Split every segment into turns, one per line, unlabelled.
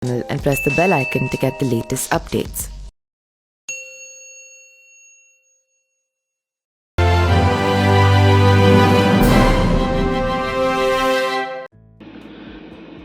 and press the bell icon to get the latest updates.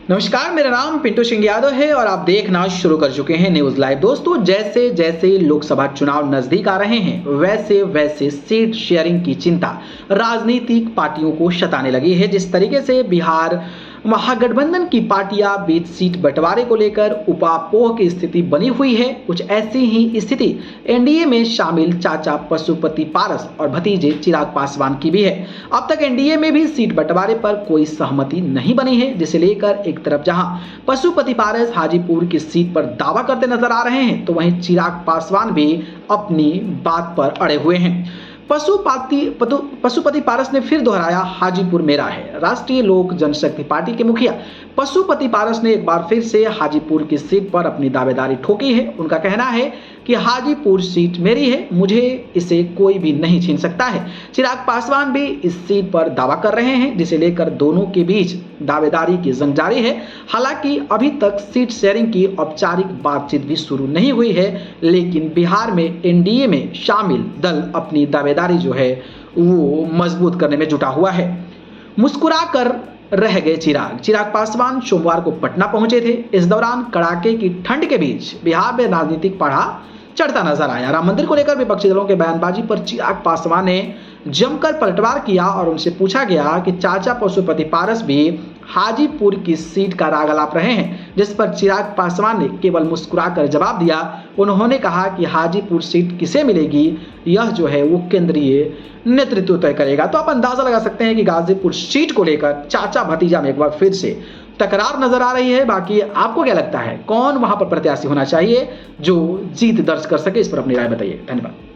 नमस्कार, मेरा नाम पिंटू सिंह यादव है और आप देखना शुरू कर चुके हैं न्यूज लाइव। दोस्तों, जैसे जैसे लोकसभा चुनाव नजदीक आ रहे हैं वैसे वैसे सीट शेयरिंग की चिंता राजनीतिक पार्टियों को सताने लगी है। जिस तरीके से बिहार महागठबंधन की पार्टियां बीच सीट बंटवारे को लेकर उपापोह की स्थिति बनी हुई है, कुछ ऐसी ही स्थिति एनडीए में शामिल चाचा पशुपति पारस और भतीजे चिराग पासवान की भी है। अब तक एनडीए में भी सीट बंटवारे पर कोई सहमति नहीं बनी है, जिसे लेकर एक तरफ जहां पशुपति पारस हाजीपुर की सीट पर दावा करते नजर आ रहे हैं, तो वहीं चिराग पासवान भी अपनी बात पर अड़े हुए हैं। पशुपति पारस ने फिर दोहराया, हाजीपुर मेरा है। राष्ट्रीय लोक जनशक्ति पार्टी के मुखिया पशुपति पारस ने एक बार फिर से हाजीपुर की सीट पर अपनी दावेदारी ठोकी है। उनका कहना है कि हाजीपुर सीट मेरी है, मुझे इसे कोई भी नहीं छीन सकता है। चिराग पासवान भी इस सीट पर दावा कर रहे हैं, जिसे लेकर दोनों के बीच दावेदारी की जंग जारी है। हालांकि अभी तक सीट शेयरिंग की औपचारिक बातचीत भी शुरू नहीं हुई है, लेकिन बिहार में एनडीए में शामिल दल अपनी दावेदारी जो है वो मजबूत करने में जुटा हुआ है। मुस्कुरा कर रह गए चिराग पासवान सोमवार को पटना पहुंचे थे। इस दौरान कड़ाके की ठंड के बीच बिहार में राजनीतिक पारा चढ़ता नजर आया। राम मंदिर को लेकर विपक्षी दलों के बयानबाजी पर चिराग पासवान ने जमकर पलटवार किया और उनसे पूछा गया कि चाचा पशुपति पारस भी हाजीपुर की सीट का राग अलाप रहे हैं, जिस पर चिराग पासवान ने केवल मुस्कुराकर जवाब दिया। उन्होंने कहा कि हाजीपुर सीट किसे मिलेगी यह जो है वो केंद्रीय नेतृत्व तय करेगा। तो आप अंदाजा लगा सकते हैं कि गाजीपुर सीट को लेकर चाचा भतीजा में एक बार फिर से तकरार नजर आ रही है। बाकी आपको क्या लगता है, कौन वहां पर प्रत्याशी होना चाहिए जो जीत दर्ज कर सके? इस पर अपनी राय बताइए। धन्यवाद।